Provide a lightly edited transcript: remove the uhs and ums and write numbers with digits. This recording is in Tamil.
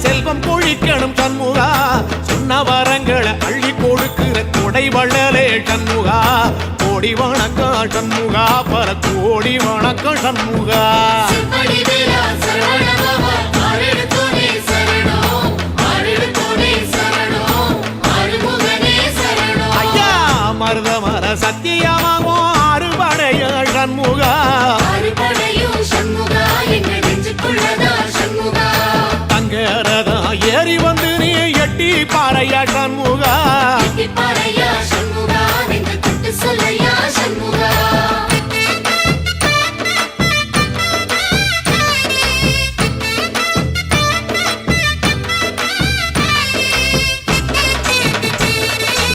செல்வம் பொழிக்கணும் சண்முகா சொன்ன வரங்களை அள்ளி கொடுக்கிற கொடை வள்ளலே சண்முகா கோடி வணக்கம் சண்முகா பல கோடி வணக்கம் சண்முகா ஐயா மருதமர சத்தியமாகோ அறுபடைய சண்முகா தங்கரதா ஏறி வந்து நீ எட்டி பாறையா சண்முகா